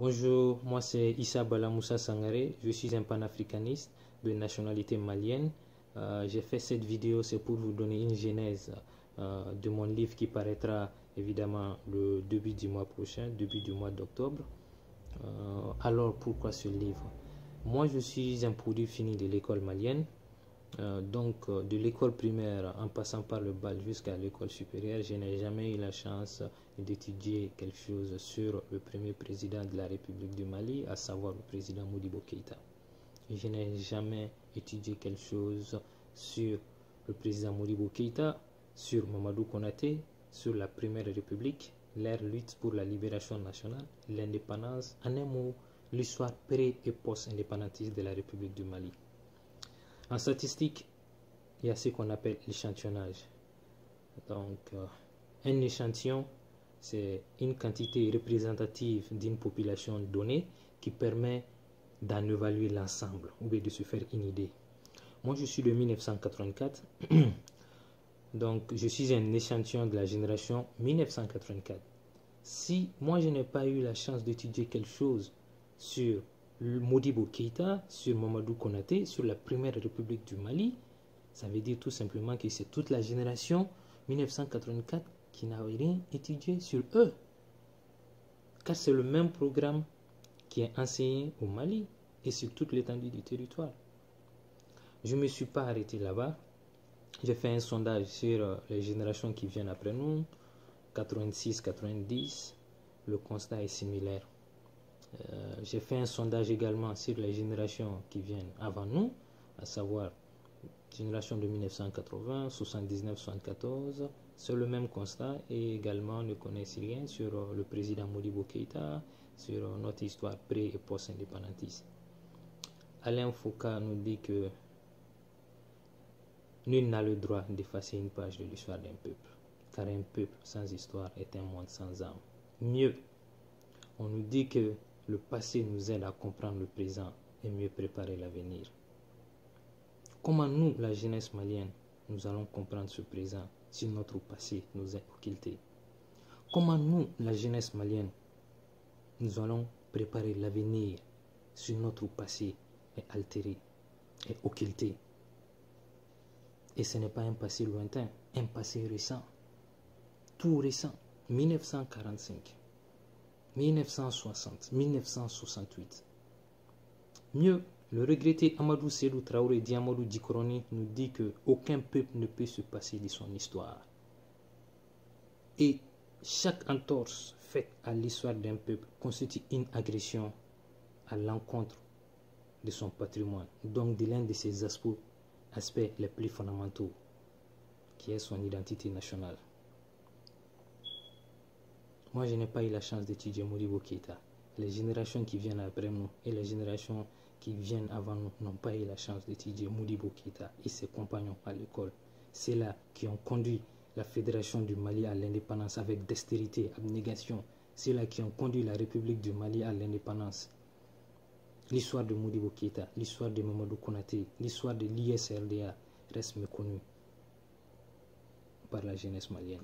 Bonjour, moi c'est Issa Bala Moussa Sangaré, je suis un panafricaniste de nationalité malienne. J'ai fait cette vidéo, c'est pour vous donner une genèse de mon livre qui paraîtra évidemment le début du mois prochain, début du mois d'octobre. Alors pourquoi ce livre? Moi je suis un produit fini de l'école malienne. De l'école primaire en passant par le bal jusqu'à l'école supérieure, je n'ai jamais eu la chance d'étudier quelque chose sur le premier président de la République du Mali, à savoir le président Modibo Keïta. Je n'ai jamais étudié quelque chose sur le président Modibo Keïta, sur Mamadou Konaté, sur la Première République, leur lutte pour la libération nationale, l'indépendance, en un mot, l'histoire pré- et post-indépendantiste de la République du Mali. En statistique, il y a ce qu'on appelle l'échantillonnage. Un échantillon, c'est une quantité représentative d'une population donnée qui permet d'en évaluer l'ensemble ou bien de se faire une idée. Moi, je suis de 1984, donc je suis un échantillon de la génération 1984. Si moi, je n'ai pas eu la chance d'étudier quelque chose sur Modibo Keïta, sur Mamadou Konaté, sur la Première République du Mali, ça veut dire tout simplement que c'est toute la génération 1984 qui n'a rien étudié sur eux. Car c'est le même programme qui est enseigné au Mali et sur toute l'étendue du territoire. Je ne me suis pas arrêté là-bas. J'ai fait un sondage sur les générations qui viennent après nous, 86-90. Le constat est similaire. J'ai fait un sondage également sur les générations qui viennent avant nous, à savoir génération de 1980, 79-74. C'est le même constat et également ne connaissent rien sur le président Modibo Keïta, sur notre histoire pré- et post-indépendantiste. Alain Foucault nous dit que nul n'a le droit d'effacer une page de l'histoire d'un peuple, car un peuple sans histoire est un monde sans âme. Mieux, on nous dit que le passé nous aide à comprendre le présent et mieux préparer l'avenir. Comment nous, la jeunesse malienne, nous allons comprendre ce présent si notre passé nous est occulté? Comment nous, la jeunesse malienne, nous allons préparer l'avenir si notre passé est altéré, est occulté? Et ce n'est pas un passé lointain, un passé récent, tout récent, 1945. 1960, 1968. Mieux, le regretté Amadou Sédou Traoré Diamadou Djikroni nous dit que aucun peuple ne peut se passer de son histoire. Et chaque entorse faite à l'histoire d'un peuple constitue une agression à l'encontre de son patrimoine, donc de l'un de ses aspects les plus fondamentaux, qui est son identité nationale. Moi, je n'ai pas eu la chance d'étudier Modibo Keïta. Les générations qui viennent après nous et les générations qui viennent avant nous n'ont pas eu la chance d'étudier Modibo Keïta et ses compagnons à l'école. C'est là qui ont conduit la Fédération du Mali à l'indépendance avec dextérité, abnégation. C'est là qui ont conduit la République du Mali à l'indépendance. L'histoire de Modibo Keïta, l'histoire de Mamadou Konaté, l'histoire de l'ISRDA reste méconnue par la jeunesse malienne.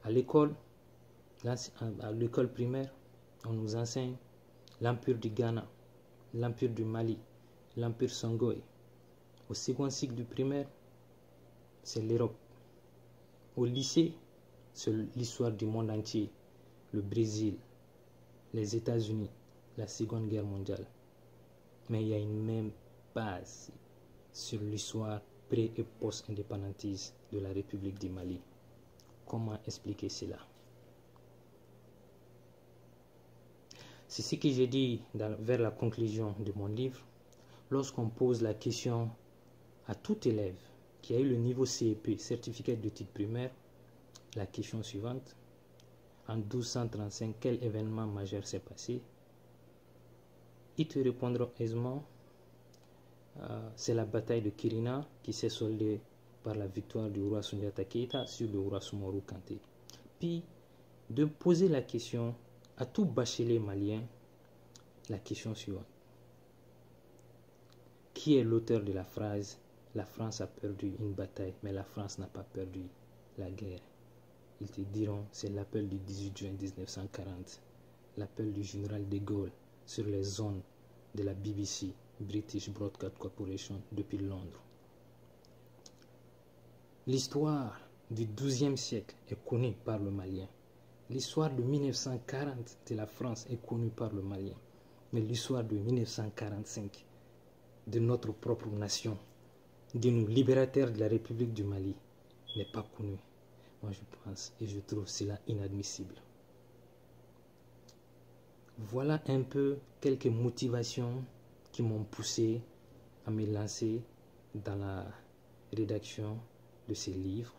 À l'école primaire, on nous enseigne l'Empire du Ghana, l'Empire du Mali, l'Empire Songhai. Au second cycle du primaire, c'est l'Europe. Au lycée, c'est l'histoire du monde entier, le Brésil, les États-Unis, la Seconde Guerre mondiale. Mais il y a une même base sur l'histoire pré- et post-indépendantiste de la République du Mali. Comment expliquer cela? C'est ce que j'ai dit vers la conclusion de mon livre. Lorsqu'on pose la question à tout élève qui a eu le niveau CEP, certificat d'études primaires, la question suivante: en 1235, quel événement majeur s'est passé? Ils te répondront aisément: c'est la bataille de Kirina qui s'est soldée par la victoire du roi Soundiata Keïta sur le roi Soumarou Kanté. Puis, de poser la question à tout bachelier malien, la question suivante: qui est l'auteur de la phrase « La France a perdu une bataille, mais la France n'a pas perdu la guerre ?» Ils te diront: c'est l'appel du 18 juin 1940. l'appel du général de Gaulle sur les zones de la BBC, British Broadcast Corporation, depuis Londres. L'histoire du XIIe siècle est connue par le Malien. L'histoire de 1940 de la France est connue par le Malien. Mais l'histoire de 1945 de notre propre nation, de nos libérateurs de la République du Mali, n'est pas connue. Moi, je pense et je trouve cela inadmissible. Voilà un peu quelques motivations qui m'ont poussé à me lancer dans la rédaction de ces livres.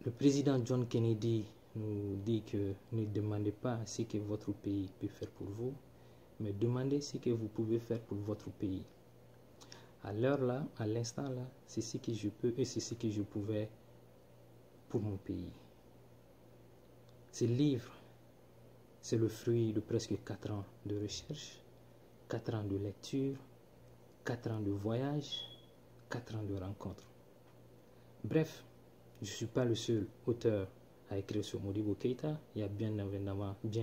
Le président John Kennedy nous dit que ne demandez pas ce que votre pays peut faire pour vous, mais demandez ce que vous pouvez faire pour votre pays. À l'heure là, à l'instant là, c'est ce que je peux et c'est ce que je pouvais pour mon pays. Ce livre, c'est le fruit de presque 4 ans de recherche, 4 ans de lecture, 4 ans de voyage, 4 ans de rencontres. Bref, je ne suis pas le seul auteur à écrire sur Modibo Keïta. Il y a bien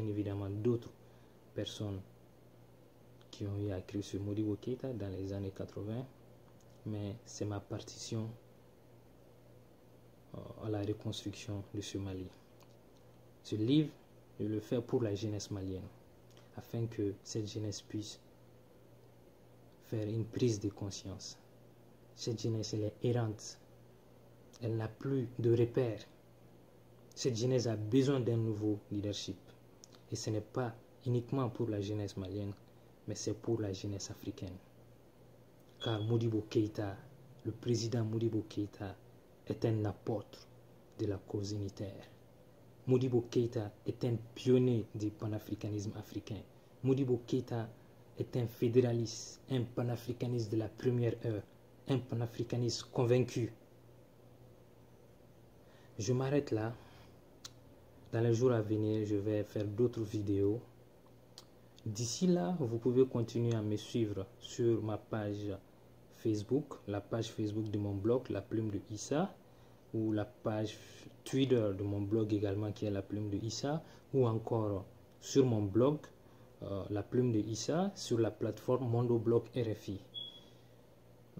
évidemment d'autres personnes qui ont eu à écrire sur Modibo Keïta dans les années 80, mais c'est ma partition à la reconstruction de ce Mali. Ce livre, je le fais pour la jeunesse malienne, afin que cette jeunesse puisse faire une prise de conscience. Cette jeunesse, elle est errante. Elle n'a plus de repères. Cette jeunesse a besoin d'un nouveau leadership. Et ce n'est pas uniquement pour la jeunesse malienne, mais c'est pour la jeunesse africaine. Car Modibo Keïta, le président Modibo Keïta, est un apôtre de la cause unitaire. Modibo Keïta est un pionnier du panafricanisme africain. Modibo Keïta est un fédéraliste, un panafricaniste de la première heure, un panafricaniste convaincu. Je m'arrête là. Dans les jours à venir, je vais faire d'autres vidéos. D'ici là, vous pouvez continuer à me suivre sur ma page Facebook, la page Facebook de mon blog, La Plume de Issa, ou la page Twitter de mon blog également, qui est La Plume de Issa, ou encore sur mon blog, La Plume de Issa, sur la plateforme Mondoblog RFI.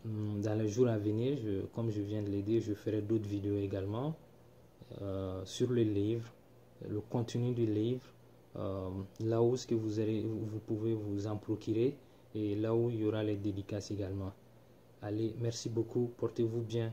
Dans les jours à venir, comme je viens de le dire, je ferai d'autres vidéos également sur le livre, le contenu du livre, là où vous pouvez vous en procurer et là où il y aura les dédicaces également. Allez, merci beaucoup, portez-vous bien.